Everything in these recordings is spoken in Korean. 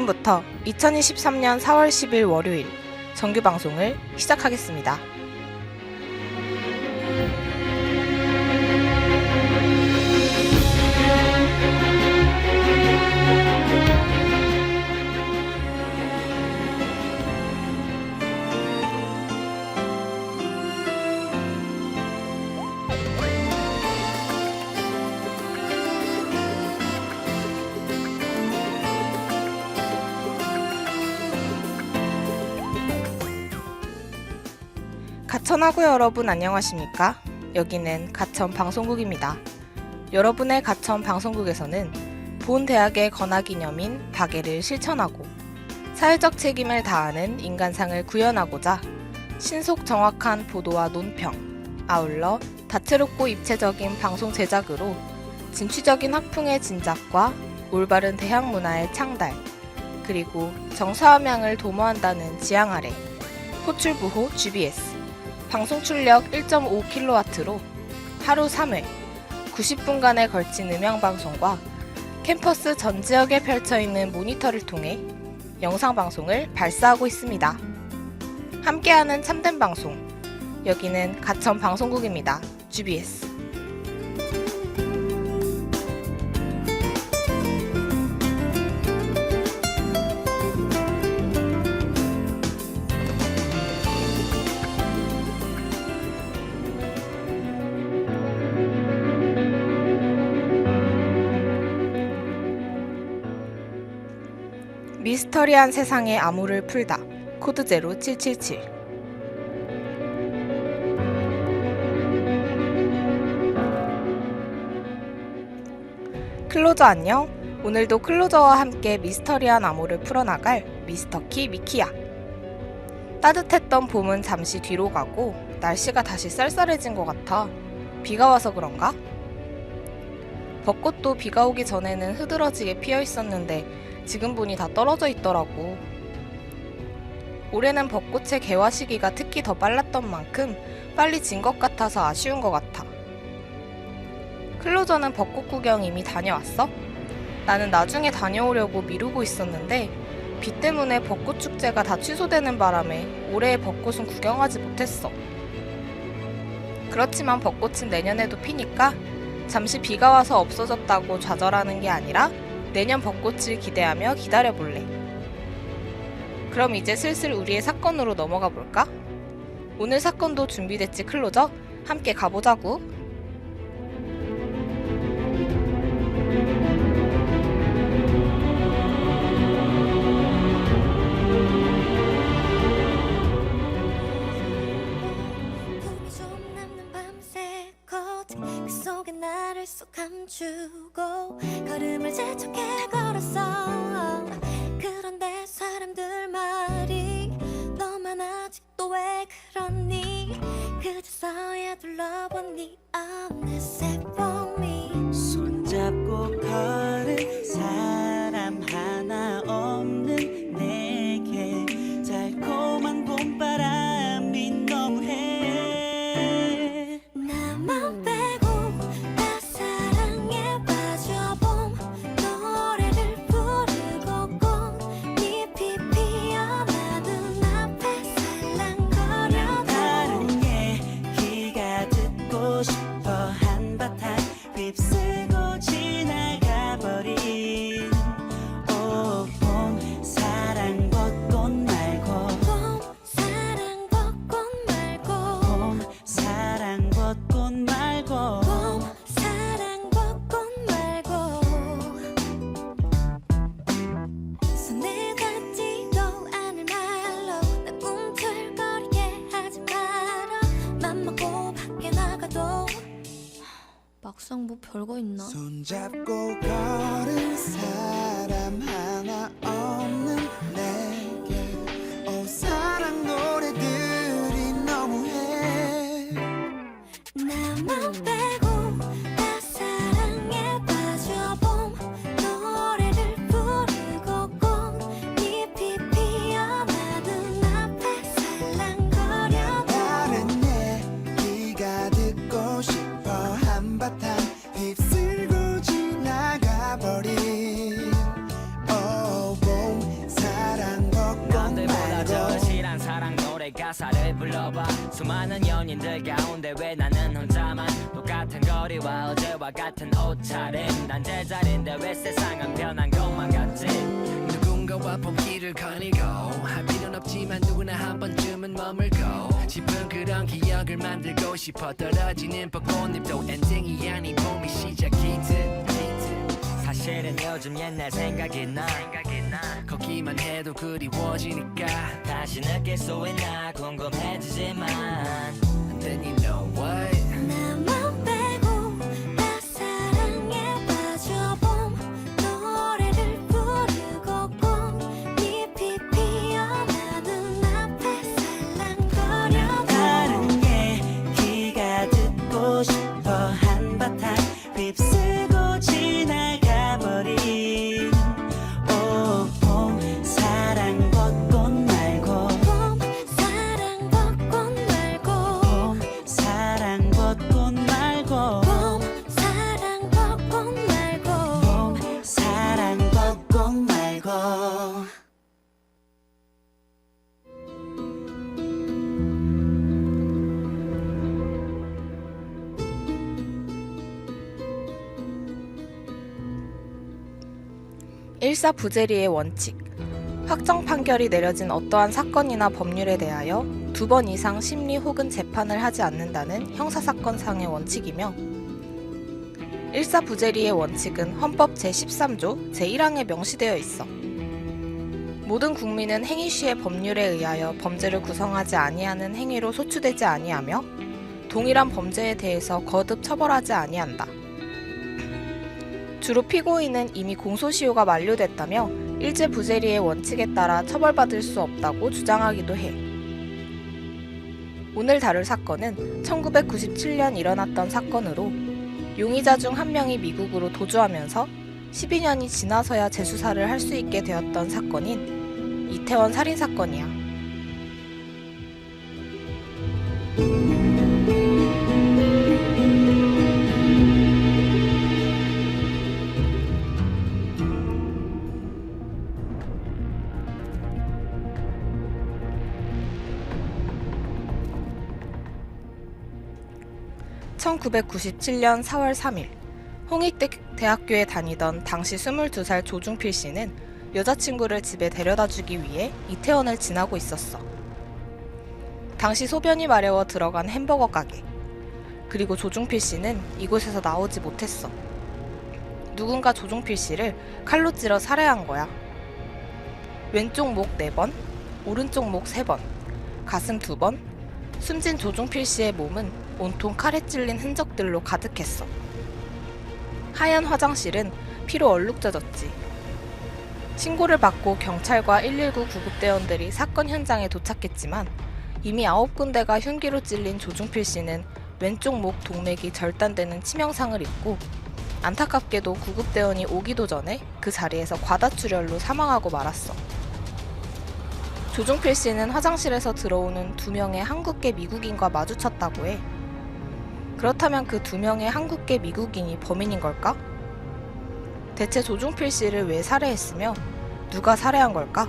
지금부터 2023년 4월 10일 월요일 정규 방송을 시작하겠습니다. 가천하구 여러분 안녕하십니까? 여기는 가천 방송국입니다. 여러분의 가천 방송국에서는 본 대학의 건화기념인 박애를 실천하고 사회적 책임을 다하는 인간상을 구현하고자 신속 정확한 보도와 논평, 아울러 다채롭고 입체적인 방송 제작으로 진취적인 학풍의 진작과 올바른 대학 문화의 창달, 그리고 정사함양을 도모한다는 지향 아래 호출부호 GBS 방송 출력 1.5kW로 하루 3회 90분간에 걸친 음향방송과 캠퍼스 전 지역에 펼쳐있는 모니터를 통해 영상방송을 발사하고 있습니다. 함께하는 참된 방송, 여기는 가천 방송국입니다. GBS. 미스터리한 세상의 암호를 풀다. 코드 제로 777. 클로저 안녕. 오늘도 클로저와 함께 미스터리한 암호를 풀어나갈 미스터키 미키야. 따뜻했던 봄은 잠시 뒤로 가고 날씨가 다시 쌀쌀해진 것 같아. 비가 와서 그런가? 벚꽃도 비가 오기 전에는 흐드러지게 피어 있었는데 지금 보니 다 떨어져 있더라고. 올해는 벚꽃의 개화 시기가 특히 더 빨랐던 만큼 빨리 진 것 같아서 아쉬운 것 같아. 클로저는 벚꽃 구경 이미 다녀왔어? 나는 나중에 다녀오려고 미루고 있었는데 비 때문에 벚꽃 축제가 다 취소되는 바람에 올해의 벚꽃은 구경하지 못했어. 그렇지만 벚꽃은 내년에도 피니까 잠시 비가 와서 없어졌다고 좌절하는 게 아니라 내년 벚꽃을 기대하며 기다려볼래. 그럼 이제 슬슬 우리의 사건으로 넘어가 볼까? 오늘 사건도 준비됐지 클로저? 함께 가보자구. 그 속에 나를 쏙 감추고 걸음을 재촉해 걸었어. 그런데 사람들 말이 너만 아직도 왜 그러니 그저서야 둘러보니 어느새 봄이 손잡고 걸은 사람 하나 없는 내게 달콤한 봄바람이 너무해. 나만 빼고 다 사랑에 빠져봄 노래를 부르고 꽃잎이 피어나 눈앞에 살랑거려. 다른 얘기가 듣고 싶어. 한바탕 휩쓸고 지나가버린 오 봄 사랑 벚꽃 말고 봄 사랑 벚꽃 말고 봄 사랑 벚꽃 말고 봄 사랑 벚꽃 말고 손에 닿지도 않을 말로 나 꿈틀거리게 하지 마라. 맘먹고 밖에 나가도 막상 뭐 별거 있나? 손잡고 걸은 사람 하나 없는 내게 오 사랑 노래들이 너무해. 나만 빼고 다 사랑에 빠져봄 노래를 부르고 꽃잎이 피어나 눈앞에 살랑거려. 다른 얘기가 듣고 싶어. 한바탕 휩쓸고 지나가버린 오 봄 수많은 연인들 가운데 왜 나는 혼자만 똑같은 거리와 어제와 같은 옷차림 난 제자리인데 왜 세상은 변한 것만 같지. 누군가와 봄길을 거니고 할 필요는 없지만 누구나 한 번쯤은 머물고 싶은 그런 기억을 만들고 싶어. 떨어지는 벚꽃잎도 엔딩이 아닌 봄이 시작이듯. 사실은 요즘 옛날 생각이 나 걷기만 해도 그리워지니까 다시 느낄 수 있나 궁금해지지만 And then you know what 나만 빼고 다 사랑에 빠져봄 노래를 부르고 꽃잎이 피어나는 앞에 살랑거려 다른 얘기가 듣고 싶어. 한바탕 휩쓸고 지나가버린 봄 사랑 벚꽃 말고 봄 사랑 벚꽃 말고 봄 사랑 벚꽃 말고 봄 사랑 벚꽃 말고 봄 사랑 벚꽃 말고. 1사부재리의 원칙. 확정 판결이 내려진 어떠한 사건이나 법률에 대하여 2번 이상 심리 혹은 재판을 하지 않는다는 형사사건상의 원칙이며 1사부재리의 원칙은 헌법 제13조 제1항에 명시되어 있어. 모든 국민은 행위시의 법률에 의하여 범죄를 구성하지 아니하는 행위로 소추되지 아니하며 동일한 범죄에 대해서 거듭 처벌하지 아니한다. 주로 피고인은 이미 공소시효가 만료됐다며 일제부재리의 원칙에 따라 처벌받을 수 없다고 주장하기도 해. 오늘 다룰 사건은 1997년 일어났던 사건으로 용의자 중 한 명이 미국으로 도주하면서 12년이 지나서야 재수사를 할 수 있게 되었던 사건인 이태원 살인사건이야. (1997년 4월 3일) 홍익대학교에 다니던 당시 22살 조중필 씨는 여자친구를 집에 데려다주기 위해 이태원을 지나고 있었어. 당시 소변이 마려워 들어간 햄버거 가게. 그리고 조중필 씨는 이곳에서 나오지 못했어. 누군가 조중필 씨를 칼로 찔러 살해한 거야. 왼쪽 목 4번, 오른쪽 목 3번, 가슴 2번. 숨진 조중필 씨의 몸은 온통 칼에 찔린 흔적들로 가득했어. 하얀 화장실은 피로 얼룩져졌지. 신고를 받고 경찰과 119 구급대원들이 사건 현장에 도착했지만 이미 9군데가 흉기로 찔린 조중필 씨는 왼쪽 목 동맥이 절단되는 치명상을 입고 안타깝게도 구급대원이 오기도 전에 그 자리에서 과다출혈로 사망하고 말았어. 조중필 씨는 화장실에서 들어오는 2명의 한국계 미국인과 마주쳤다고 해. 그렇다면 그 2명의 한국계 미국인이 범인인 걸까? 대체 조중필 씨를 왜 살해했으며 누가 살해한 걸까?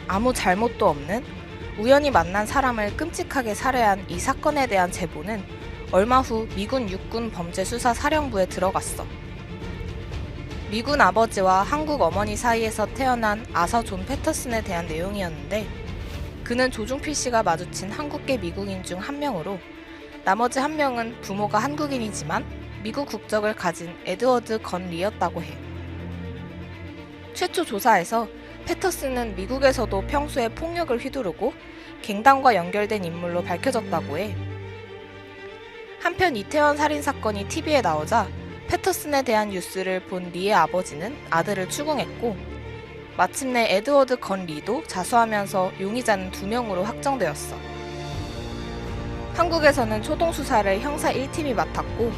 아무 잘못도 없는 우연히 만난 사람을 끔찍하게 살해한 이 사건에 대한 제보는 얼마 후 미군 육군 범죄수사 사령부에 들어갔어. 미군 아버지와 한국 어머니 사이에서 태어난 아서 존 패터슨에 대한 내용이었는데 그는 조중필 씨가 마주친 한국계 미국인 중 한 명으로 나머지 한 명은 부모가 한국인이지만 미국 국적을 가진 에드워드 건 리였다고 해. 최초 조사에서 패터슨은 미국에서도 평소에 폭력을 휘두르고 갱단과 연결된 인물로 밝혀졌다고 해. 한편 이태원 살인사건이 TV에 나오자 패터슨에 대한 뉴스를 본 리의 아버지는 아들을 추궁했고 마침내 에드워드 건 리도 자수하면서 용의자는 2명으로 확정되었어. 한국에서는 초동수사를 형사 1팀이 맡았고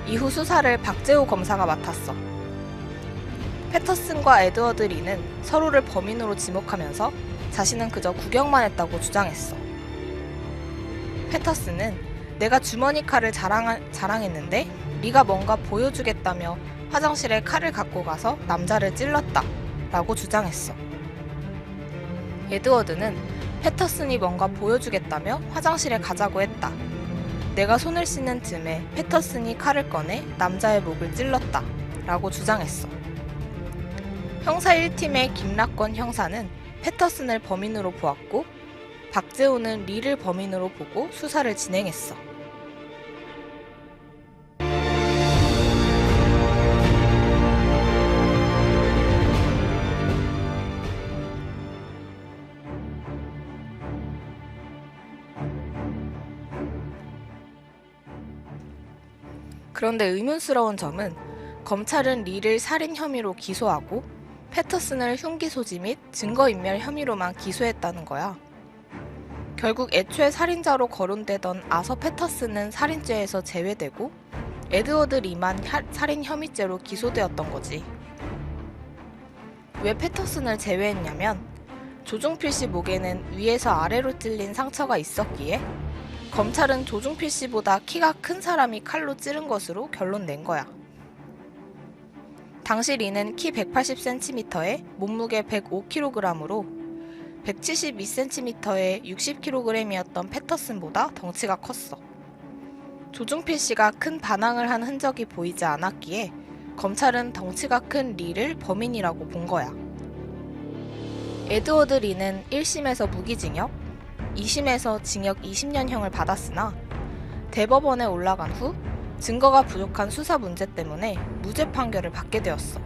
이후 수사를 박재호 검사가 맡았어. 패터슨과 에드워드 리는 서로를 범인으로 지목하면서 자신은 그저 구경만 했다고 주장했어. 패터슨은 내가 주머니 칼을 자랑했는데 리가 뭔가 보여주겠다며 화장실에 칼을 갖고 가서 남자를 찔렀다 라고 주장했어. 에드워드는 패터슨이 뭔가 보여주겠다며 화장실에 가자고 했다. 내가 손을 씻는 즈음에 패터슨이 칼을 꺼내 남자의 목을 찔렀다 라고 주장했어. 형사 1팀의 김락권 형사는 패터슨을 범인으로 보았고 박재호는 리를 범인으로 보고 수사를 진행했어. 그런데 의문스러운 점은 검찰은 리를 살인 혐의로 기소하고 패터슨을 흉기 소지 및 증거인멸 혐의로만 기소했다는 거야. 결국 애초에 살인자로 거론되던 아서 패터슨은 살인죄에서 제외되고 에드워드 리만 살인 혐의죄로 기소되었던 거지. 왜 패터슨을 제외했냐면 조중필 씨 목에는 위에서 아래로 찔린 상처가 있었기에 검찰은 조중필 씨보다 키가 큰 사람이 칼로 찌른 것으로 결론 낸 거야. 당시 리는 키 180cm에 몸무게 105kg으로 172cm에 60kg이었던 패터슨보다 덩치가 컸어. 조중필 씨가 큰 반항을 한 흔적이 보이지 않았기에 검찰은 덩치가 큰 리를 범인이라고 본 거야. 에드워드 리는 1심에서 무기징역, 2심에서 징역 20년형을 받았으나 대법원에 올라간 후 증거가 부족한 수사 문제 때문에 무죄 판결을 받게 되었어.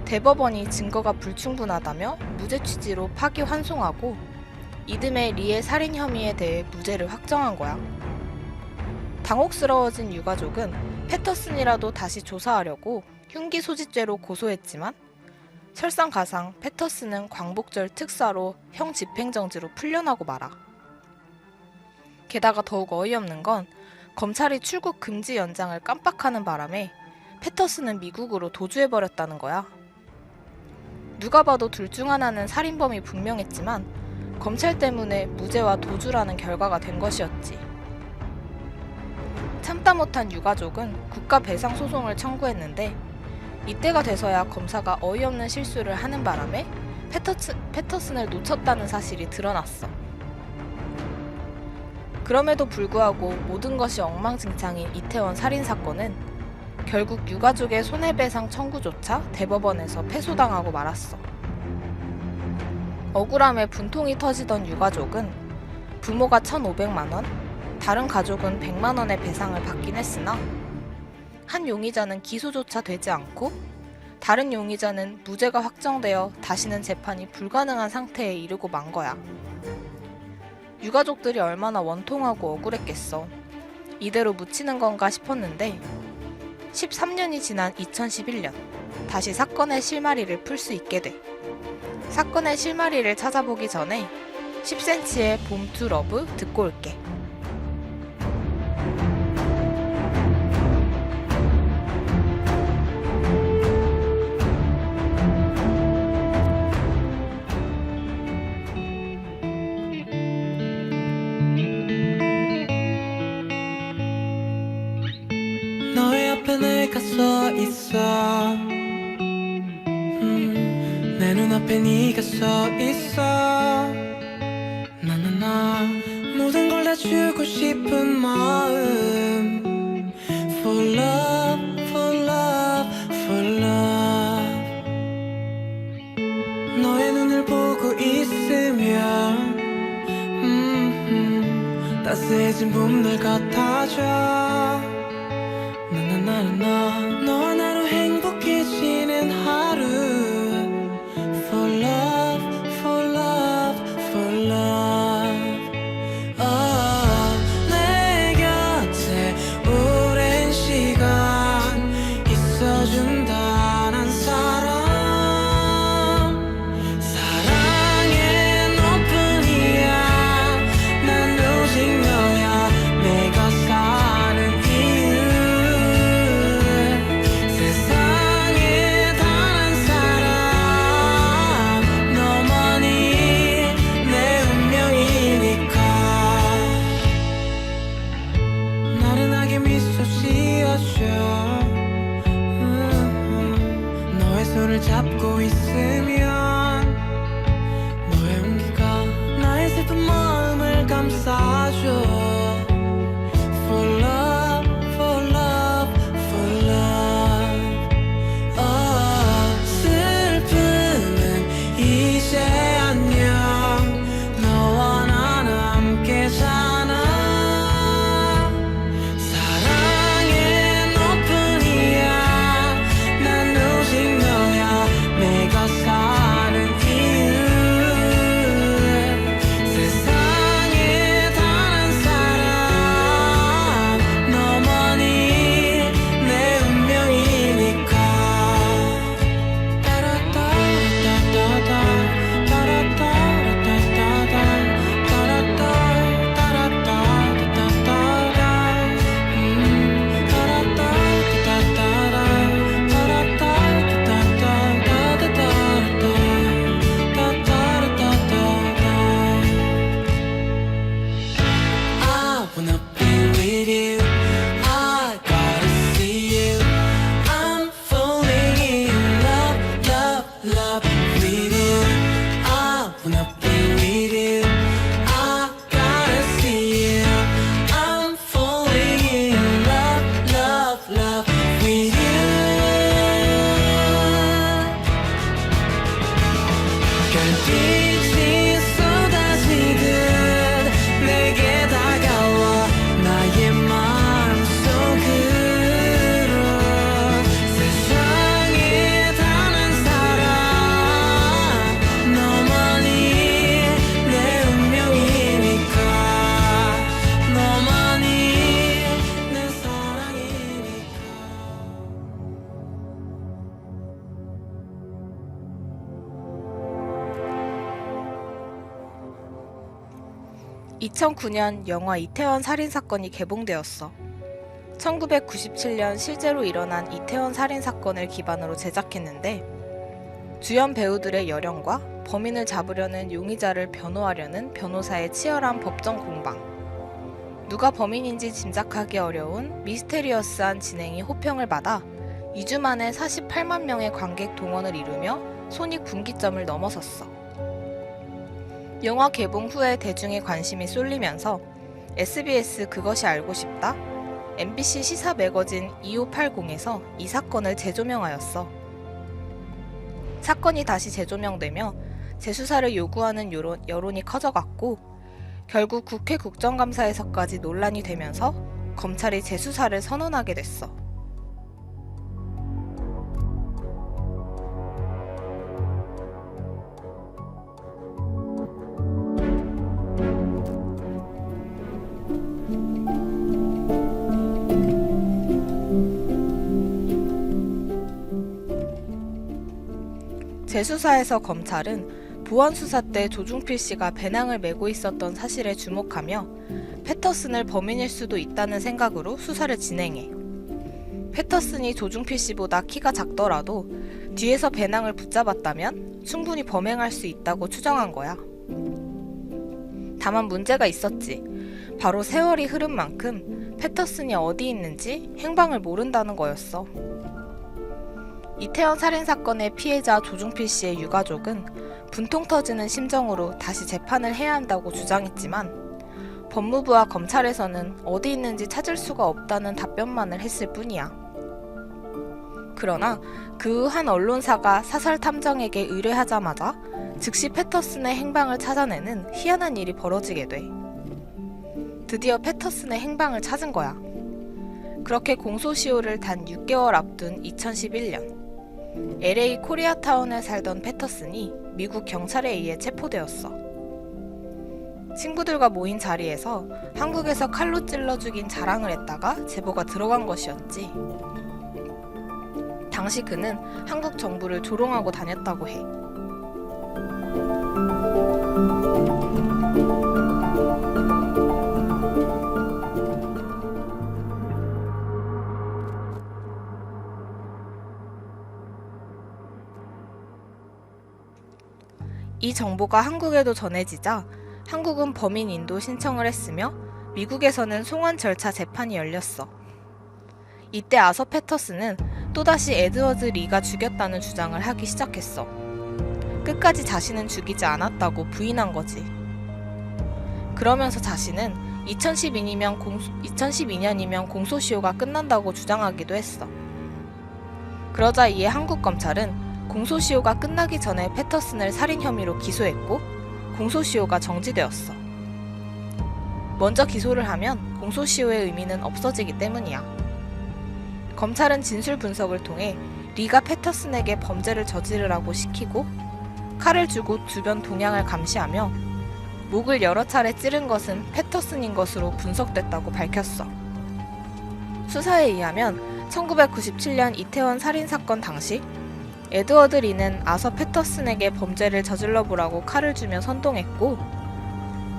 대법원이 증거가 불충분하다며 무죄 취지로 파기환송하고 이듬해 리의 살인 혐의에 대해 무죄를 확정한 거야. 당혹스러워진 유가족은 패터슨이라도 다시 조사하려고 흉기 소지죄로 고소했지만 설상가상 패터슨은 광복절 특사로 형 집행정지로 풀려나고 말아. 게다가 더욱 어이없는 건 검찰이 출국 금지 연장을 깜빡하는 바람에 패터슨은 미국으로 도주해버렸다는 거야. 누가 봐도 둘 중 하나는 살인범이 분명했지만 검찰 때문에 무죄와 도주라는 결과가 된 것이었지. 참다 못한 유가족은 국가배상소송을 청구했는데 이때가 돼서야 검사가 어이없는 실수를 하는 바람에 패터슨을 놓쳤다는 사실이 드러났어. 그럼에도 불구하고 모든 것이 엉망진창인 이태원 살인사건은 결국 유가족의 손해배상 청구조차 대법원에서 패소당하고 말았어. 억울함에 분통이 터지던 유가족은 부모가 1,500만원, 다른 가족은 100만원의 배상을 받긴 했으나 한 용의자는 기소조차 되지 않고 다른 용의자는 무죄가 확정되어 다시는 재판이 불가능한 상태에 이르고 만 거야. 유가족들이 얼마나 원통하고 억울했겠어. 이대로 묻히는 건가 싶었는데 13년이 지난 2011년 다시 사건의 실마리를 풀 수 있게 돼. 사건의 실마리를 찾아보기 전에 10cm의 봄 투 러브 듣고 올게. 너의 앞에 내가 서 있어 내 눈앞에 네가 서 있어 나나나 모든 걸 다 주고 싶은 마음 For love, for love, for love 너의 눈을 보고 있으면 따스해진 봄날 같아져 너와 나로 행복해지는 하루 For love, for love, for love 내 곁에 오랜 시간 있어준다 난 사랑해 너뿐이야 난 오직 너야 내가 사는 이유 감싸줘 For love, for love, for love 슬픔은 이제 안녕 너와 난 함께 사나 사랑의 너뿐이야 난 오직 너야 내가 사는 이유 세상에 단 한 사람 너만이 내 운명이니까 따라따라따따따 따라따라따따따 I wanna be with you. I gotta see you. I'm falling in love, love, love with you. I wanna be with you. I gotta see you. I'm falling in love, love, love with you. 별빛이 쏟아지듯 내게 다가와 나의 마음속으로 세상에 단 한 사람 너만이 내 운명이니까 너만이 내 사랑이니까 2009년 영화 이태원 살인사건이 개봉되었어. 1997년 실제로 일어난 이태원 살인사건을 기반으로 제작했는데 주연 배우들의 열연과 범인을 잡으려는 용의자를 변호하려는 변호사의 치열한 법정 공방, 누가 범인인지 짐작하기 어려운 미스테리어스한 진행이 호평을 받아 2주 만에 48만 명의 관객 동원을 이루며 손익분기점을 넘어섰어. 영화 개봉 후에 대중의 관심이 쏠리면서 SBS 그것이 알고 싶다, MBC 시사 매거진 2580에서 이 사건을 재조명하였어. 사건이 다시 재조명되며 재수사를 요구하는 여론이 커져갔고 결국 국회 국정감사에서까지 논란이 되면서 검찰이 재수사를 선언하게 됐어. 재수사에서 검찰은 보안 수사 때 조중필 씨가 배낭을 메고 있었던 사실에 주목하며 패터슨을 범인일 수도 있다는 생각으로 수사를 진행해. 패터슨이 조중필 씨보다 키가 작더라도 뒤에서 배낭을 붙잡았다면 충분히 범행할 수 있다고 추정한 거야. 다만 문제가 있었지. 바로 세월이 흐른 만큼 패터슨이 어디 있는지 행방을 모른다는 거였어. 이태원 살인사건의 피해자 조중필 씨의 유가족은 분통 터지는 심정으로 다시 재판을 해야 한다고 주장했지만 법무부와 검찰에서는 어디 있는지 찾을 수가 없다는 답변만을 했을 뿐이야. 그러나 그 후 한 언론사가 사설 탐정에게 의뢰하자마자 즉시 패터슨의 행방을 찾아내는 희한한 일이 벌어지게 돼. 드디어 패터슨의 행방을 찾은 거야. 그렇게 공소시효를 단 6개월 앞둔 2011년 LA 코리아타운에 살던 패터슨이 미국 경찰에 의해 체포되었어. 친구들과 모인 자리에서 한국에서 칼로 찔러 죽인 자랑을 했다가 제보가 들어간 것이었지. 당시 그는 한국 정부를 조롱하고 다녔다고 해. 이 정보가 한국에도 전해지자 한국은 범인 인도 신청을 했으며 미국에서는 송환 절차 재판이 열렸어. 이때 아서 패터슨은 또다시 에드워드 리가 죽였다는 주장을 하기 시작했어. 끝까지 자신은 죽이지 않았다고 부인한 거지. 그러면서 자신은 2012년이면 공소시효가 끝난다고 주장하기도 했어. 그러자 이에 한국 검찰은 공소시효가 끝나기 전에 패터슨을 살인 혐의로 기소했고 공소시효가 정지되었어. 먼저 기소를 하면 공소시효의 의미는 없어지기 때문이야. 검찰은 진술 분석을 통해 리가 패터슨에게 범죄를 저지르라고 시키고 칼을 주고 주변 동향을 감시하며 목을 여러 차례 찌른 것은 패터슨인 것으로 분석됐다고 밝혔어. 수사에 의하면 1997년 이태원 살인사건 당시 에드워드 리는 아서 패터슨에게 범죄를 저질러 보라고 칼을 주며 선동했고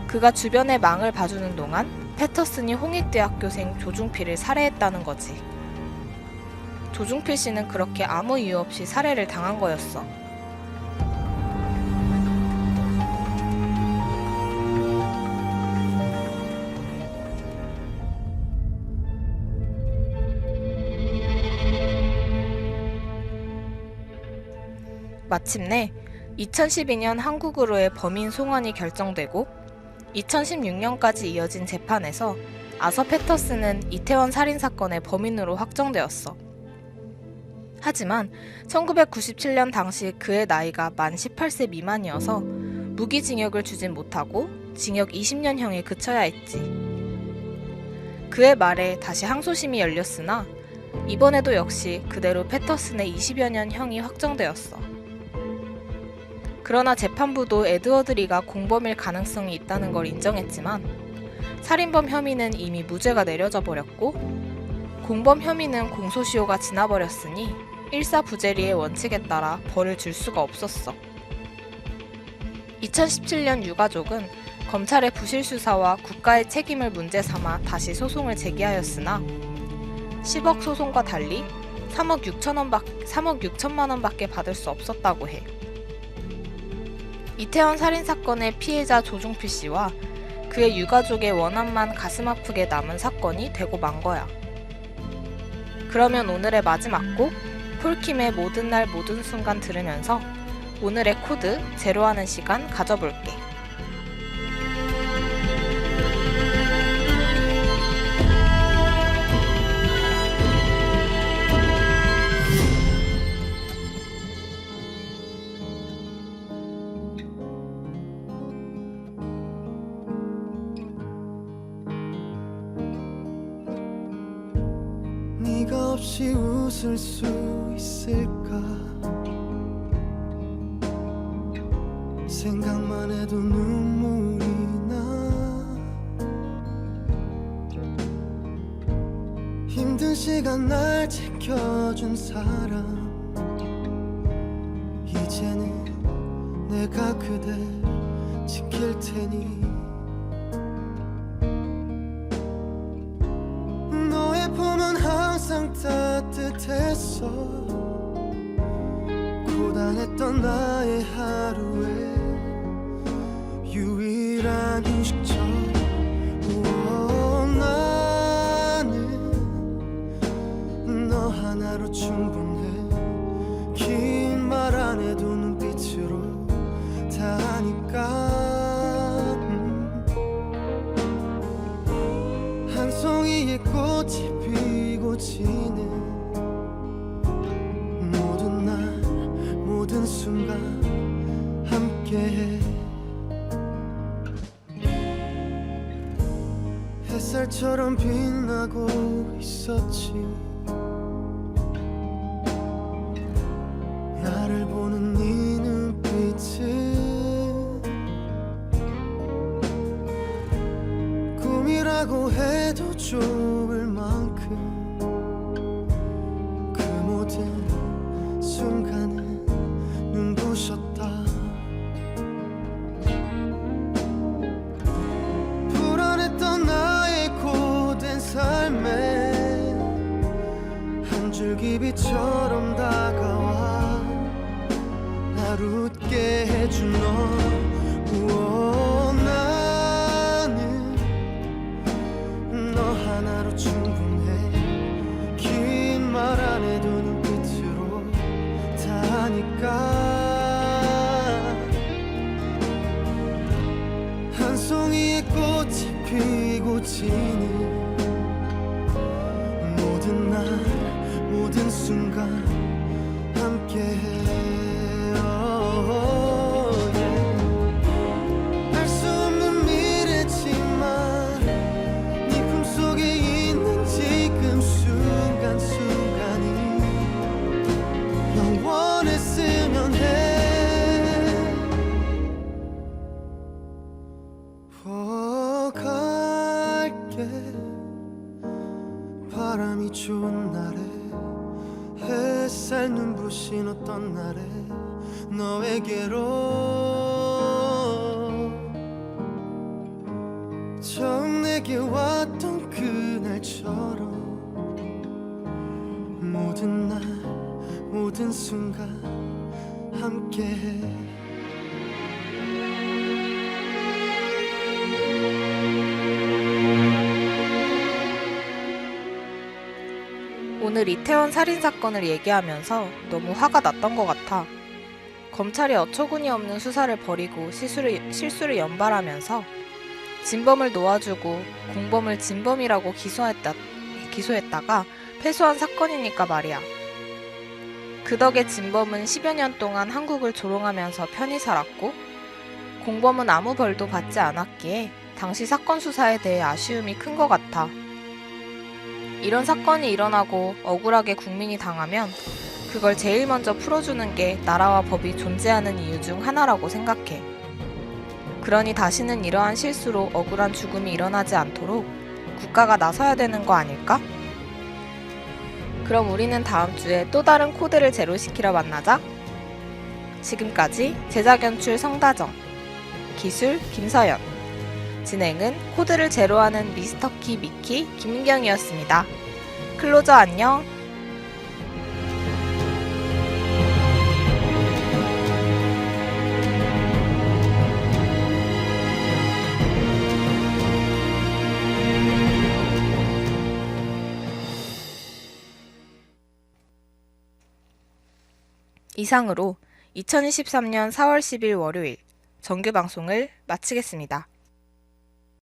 그가 주변의 망을 봐주는 동안 패터슨이 홍익대학교생 조중필을 살해했다는 거지. 조중필 씨는 그렇게 아무 이유 없이 살해를 당한 거였어. 마침내 2012년 한국으로의 범인 송환이 결정되고 2016년까지 이어진 재판에서 아서 패터슨은 이태원 살인사건의 범인으로 확정되었어. 하지만 1997년 당시 그의 나이가 만 18세 미만이어서 무기징역을 주진 못하고 징역 20년형에 그쳐야 했지. 그의 말에 다시 항소심이 열렸으나 이번에도 역시 그대로 패터슨의 20여 년 형이 확정되었어. 그러나 재판부도 에드워드 리가 공범일 가능성이 있다는 걸 인정했지만 살인범 혐의는 이미 무죄가 내려져 버렸고 공범 혐의는 공소시효가 지나버렸으니 일사부재리의 원칙에 따라 벌을 줄 수가 없었어. 2017년 유가족은 검찰의 부실 수사와 국가의 책임을 문제 삼아 다시 소송을 제기하였으나 10억 소송과 달리 3억 6천만 원밖에 받을 수 없었다고 해. 이태원 살인사건의 피해자 조중필 씨와 그의 유가족의 원한만 가슴 아프게 남은 사건이 되고 만 거야. 그러면 오늘의 마지막 곡 폴킴의 모든 날 모든 순간 들으면서 오늘의 코드 제로하는 시간 가져볼게. 네가 없이 웃을 수 있을까 생각만 해도 눈물이 나 힘든 시간 날 지켜준 사람 이제는 내가 그댈 지킬 테니 너의 품은 항상 따뜻했어 고단했던 나의 하루에 유일한 휴식처 나는 너 하나로 충분해 긴 말 안 해도 눈빛으로 다 아니까 한 송이의 꽃이 피고 지는 모든 날 모든 순간 함께해 햇살처럼 빛나고 있었지 나를 보는 네 눈빛은 꿈이라고 해도 좁을 만큼 그 모든 순간은 눈부셨다 불안했던 나의 고된 삶에 한 줄기비처럼 다가와 날 웃게 해준 너 나는 너 하나로 충분해 긴 말 안 해도 눈빛으로 다 아니까 한 송이의 꽃 피고 지는 모든 날 모든 순간 함께해. 알 수 없는 미래지만 네 품속에 있는 지금 순간순간이 영원했으면 해. 갈게. 바람이 좋은 날에 햇살 눈부신 어떤 날에 너에게로 처음 내게 왔던 그날처럼 모든 날 모든 순간 함께해. 오늘 이태원 살인사건을 얘기하면서 너무 화가 났던 것 같아. 검찰이 어처구니 없는 수사를 벌이고 실수를 연발하면서 진범을 놓아주고 공범을 진범이라고 기소했다가 패소한 사건이니까 말이야. 그 덕에 진범은 10여 년 동안 한국을 조롱하면서 편히 살았고 공범은 아무 벌도 받지 않았기에 당시 사건 수사에 대해 아쉬움이 큰 것 같아. 이런 사건이 일어나고 억울하게 국민이 당하면 그걸 제일 먼저 풀어주는 게 나라와 법이 존재하는 이유 중 하나라고 생각해. 그러니 다시는 이러한 실수로 억울한 죽음이 일어나지 않도록 국가가 나서야 되는 거 아닐까? 그럼 우리는 다음 주에 또 다른 코드를 제로시키러 만나자. 지금까지 제작 연출 성다정, 기술 김서연, 진행은 코드를 제로하는 미스터키 미키 김민경이었습니다. 클로저 안녕. 이상으로 2023년 4월 10일 월요일 정규 방송을 마치겠습니다.